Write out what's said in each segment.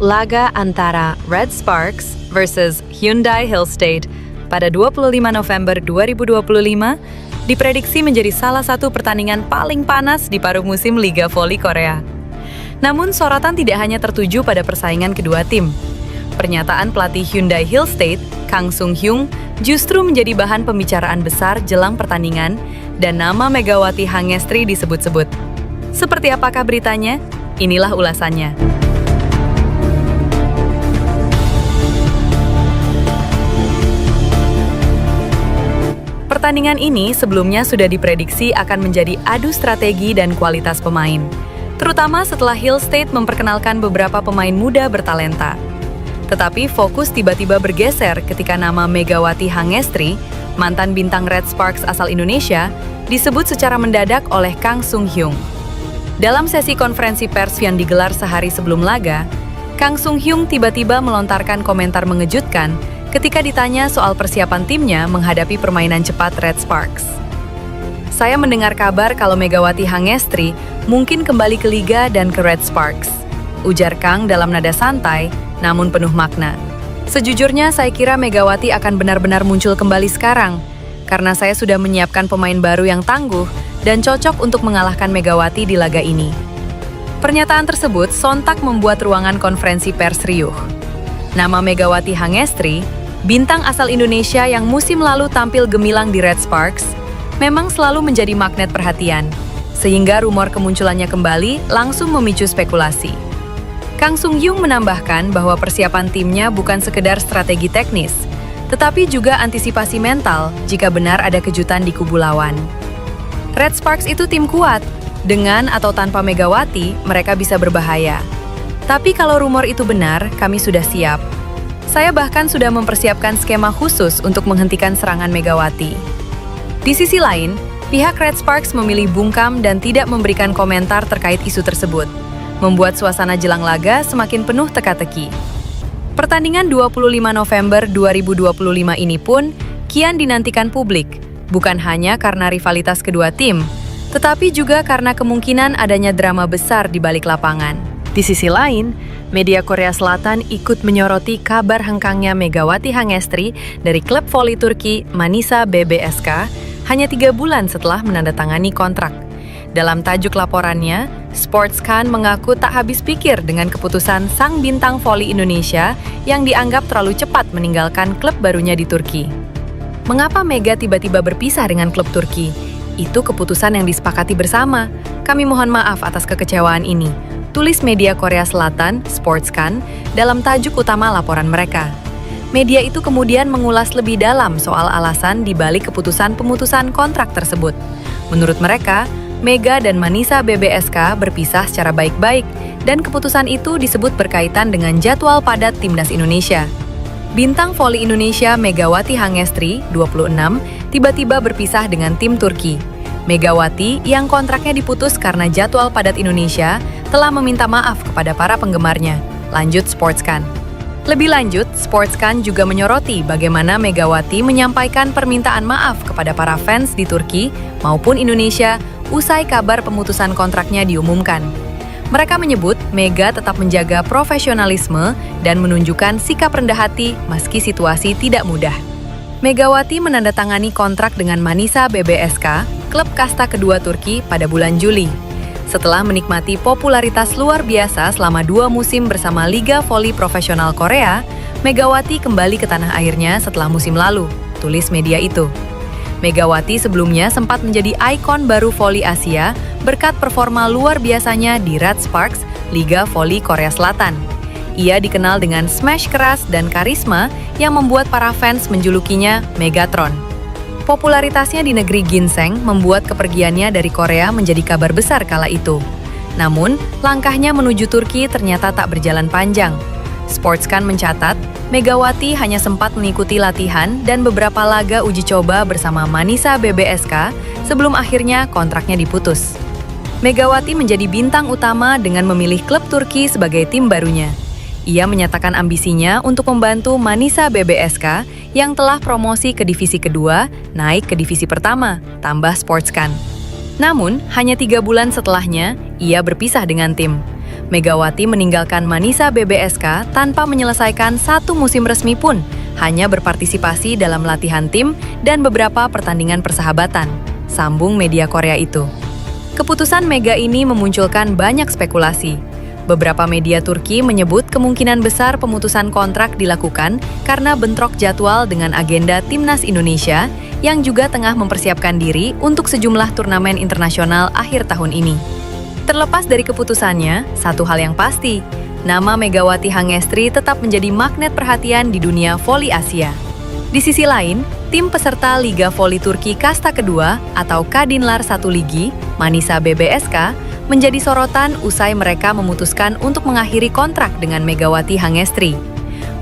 laga antara Red Sparks versus Hyundai Hillstate pada 25 November 2025 diprediksi menjadi salah satu pertandingan paling panas di paruh musim Liga Voli Korea. Namun sorotan tidak hanya tertuju pada persaingan kedua tim. Pernyataan pelatih Hyundai Hillstate, Kang Sung-hyung, justru menjadi bahan pembicaraan besar jelang pertandingan dan nama Megawati Hangestri disebut-sebut. Seperti apakah beritanya? Inilah ulasannya. Pertandingan ini sebelumnya sudah diprediksi akan menjadi adu strategi dan kualitas pemain, terutama setelah Hillstate memperkenalkan beberapa pemain muda bertalenta. Tetapi fokus tiba-tiba bergeser ketika nama Megawati Hangestri, mantan bintang Red Sparks asal Indonesia, disebut secara mendadak oleh Kang Sung-hyung. Dalam sesi konferensi pers yang digelar sehari sebelum laga, Kang Sung-hyung tiba-tiba melontarkan komentar mengejutkan ketika ditanya soal persiapan timnya menghadapi permainan cepat Red Sparks. Saya mendengar kabar kalau Megawati Hangestri mungkin kembali ke Liga dan ke Red Sparks, ujar Kang dalam nada santai namun penuh makna. Sejujurnya saya kira Megawati akan benar-benar muncul kembali sekarang, karena saya sudah menyiapkan pemain baru yang tangguh dan cocok untuk mengalahkan Megawati di laga ini. Pernyataan tersebut sontak membuat ruangan konferensi pers riuh. Nama Megawati Hangestri, bintang asal Indonesia yang musim lalu tampil gemilang di Red Sparks, memang selalu menjadi magnet perhatian, sehingga rumor kemunculannya kembali langsung memicu spekulasi. Kang Sung-hyung menambahkan bahwa persiapan timnya bukan sekedar strategi teknis, tetapi juga antisipasi mental jika benar ada kejutan di kubu lawan. Red Sparks itu tim kuat, dengan atau tanpa Megawati, mereka bisa berbahaya. Tapi kalau rumor itu benar, kami sudah siap. Saya bahkan sudah mempersiapkan skema khusus untuk menghentikan serangan Megawati. Di sisi lain, pihak Red Sparks memilih bungkam dan tidak memberikan komentar terkait isu tersebut, membuat suasana jelang laga semakin penuh teka-teki. Pertandingan 25 November 2025 ini pun kian dinantikan publik, bukan hanya karena rivalitas kedua tim, tetapi juga karena kemungkinan adanya drama besar di balik lapangan. Di sisi lain, media Korea Selatan ikut menyoroti kabar hengkangnya Megawati Hangestri dari klub voli Turki Manisa BBSK hanya 3 bulan setelah menandatangani kontrak. Dalam tajuk laporannya, Sportskan mengaku tak habis pikir dengan keputusan sang bintang voli Indonesia yang dianggap terlalu cepat meninggalkan klub barunya di Turki. Mengapa Mega tiba-tiba berpisah dengan klub Turki? Itu keputusan yang disepakati bersama. Kami mohon maaf atas kekecewaan ini, tulis media Korea Selatan, Sportskan, dalam tajuk utama laporan mereka. Media itu kemudian mengulas lebih dalam soal alasan di balik keputusan pemutusan kontrak tersebut. Menurut mereka, Mega dan Manisa BBSK berpisah secara baik-baik, dan keputusan itu disebut berkaitan dengan jadwal padat Timnas Indonesia. Bintang voli Indonesia Megawati Hangestri, 26, tiba-tiba berpisah dengan tim Turki. Megawati, yang kontraknya diputus karena jadwal padat Indonesia, telah meminta maaf kepada para penggemarnya, lanjut Sportskan. Lebih lanjut, Sportskan juga menyoroti bagaimana Megawati menyampaikan permintaan maaf kepada para fans di Turki maupun Indonesia usai kabar pemutusan kontraknya diumumkan. Mereka menyebut Mega tetap menjaga profesionalisme dan menunjukkan sikap rendah hati meski situasi tidak mudah. Megawati menandatangani kontrak dengan Manisa BBSK, klub kasta kedua Turki, pada bulan Juli. Setelah menikmati popularitas luar biasa selama 2 musim bersama Liga Voli Profesional Korea, Megawati kembali ke tanah airnya setelah musim lalu, tulis media itu. Megawati sebelumnya sempat menjadi ikon baru voli Asia berkat performa luar biasanya di Red Sparks, Liga Voli Korea Selatan. Ia dikenal dengan smash keras dan karisma yang membuat para fans menjulukinya Megatron. Popularitasnya di negeri ginseng membuat kepergiannya dari Korea menjadi kabar besar kala itu. Namun, langkahnya menuju Turki ternyata tak berjalan panjang. Sportskan mencatat, Megawati hanya sempat mengikuti latihan dan beberapa laga uji coba bersama Manisa BBSK sebelum akhirnya kontraknya diputus. Megawati menjadi bintang utama dengan memilih klub Turki sebagai tim barunya. Ia menyatakan ambisinya untuk membantu Manisa BBSK yang telah promosi ke divisi kedua naik ke divisi pertama, tambah Sportskan. Namun, hanya 3 bulan setelahnya, ia berpisah dengan tim. Megawati meninggalkan Manisa BBSK tanpa menyelesaikan satu musim resmi pun, hanya berpartisipasi dalam latihan tim dan beberapa pertandingan persahabatan, sambung media Korea itu. Keputusan Mega ini memunculkan banyak spekulasi. Beberapa media Turki menyebut kemungkinan besar pemutusan kontrak dilakukan karena bentrok jadwal dengan agenda Timnas Indonesia yang juga tengah mempersiapkan diri untuk sejumlah turnamen internasional akhir tahun ini. Terlepas dari keputusannya, satu hal yang pasti, nama Megawati Hangestri tetap menjadi magnet perhatian di dunia voli Asia. Di sisi lain, tim peserta Liga Voli Turki Kasta Kedua atau Kadinlar 1 Ligi, Manisa BBSK, menjadi sorotan usai mereka memutuskan untuk mengakhiri kontrak dengan Megawati Hangestri.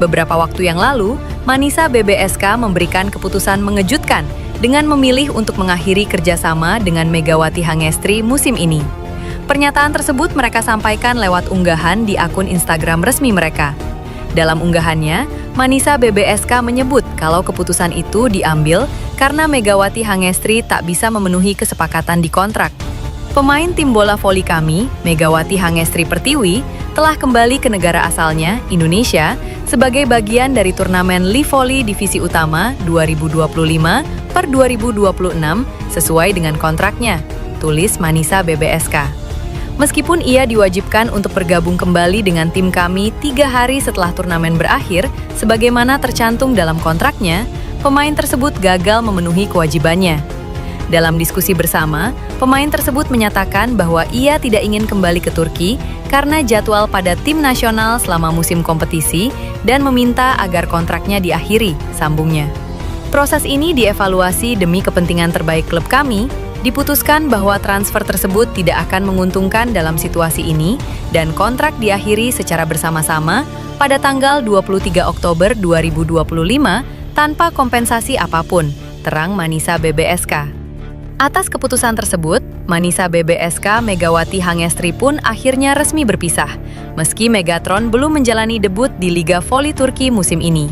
Beberapa waktu yang lalu, Manisa BBSK memberikan keputusan mengejutkan dengan memilih untuk mengakhiri kerjasama dengan Megawati Hangestri musim ini. Pernyataan tersebut mereka sampaikan lewat unggahan di akun Instagram resmi mereka. Dalam unggahannya, Manisa BBSK menyebut kalau keputusan itu diambil karena Megawati Hangestri tak bisa memenuhi kesepakatan di kontrak. Pemain tim bola voli kami, Megawati Hangestri Pertiwi, telah kembali ke negara asalnya, Indonesia, sebagai bagian dari turnamen Li Voli Divisi Utama 2025/2026 sesuai dengan kontraknya, tulis Manisa BBSK. Meskipun ia diwajibkan untuk bergabung kembali dengan tim kami 3 hari setelah turnamen berakhir, sebagaimana tercantum dalam kontraknya, pemain tersebut gagal memenuhi kewajibannya. Dalam diskusi bersama, pemain tersebut menyatakan bahwa ia tidak ingin kembali ke Turki karena jadwal pada tim nasional selama musim kompetisi dan meminta agar kontraknya diakhiri, sambungnya. Proses ini dievaluasi demi kepentingan terbaik klub kami. Diputuskan bahwa transfer tersebut tidak akan menguntungkan dalam situasi ini dan kontrak diakhiri secara bersama-sama pada tanggal 23 Oktober 2025 tanpa kompensasi apapun, terang Manisa BBSK. Atas keputusan tersebut, Manisa BBSK Megawati Hangestri pun akhirnya resmi berpisah, meski Megatron belum menjalani debut di Liga Voli Turki musim ini.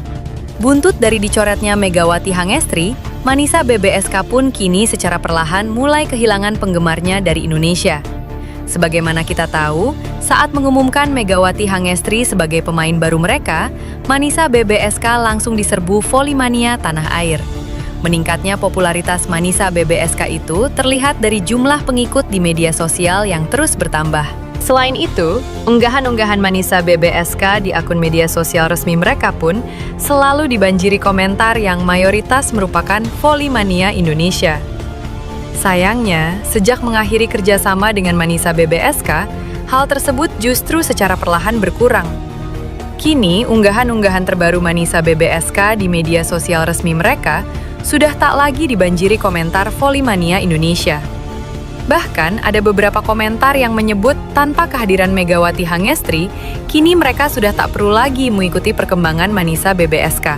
Buntut dari dicoretnya Megawati Hangestri, Manisa BBSK pun kini secara perlahan mulai kehilangan penggemarnya dari Indonesia. Sebagaimana kita tahu, saat mengumumkan Megawati Hangestri sebagai pemain baru mereka, Manisa BBSK langsung diserbu volimania tanah air. Meningkatnya popularitas Manisa BBSK itu terlihat dari jumlah pengikut di media sosial yang terus bertambah. Selain itu, unggahan-unggahan Manisa BBSK di akun media sosial resmi mereka pun selalu dibanjiri komentar yang mayoritas merupakan volimania Indonesia. Sayangnya, sejak mengakhiri kerjasama dengan Manisa BBSK, hal tersebut justru secara perlahan berkurang. Kini, unggahan-unggahan terbaru Manisa BBSK di media sosial resmi mereka sudah tak lagi dibanjiri komentar volimania Indonesia. Bahkan, ada beberapa komentar yang menyebut tanpa kehadiran Megawati Hangestri, kini mereka sudah tak perlu lagi mengikuti perkembangan Manisa BBSK.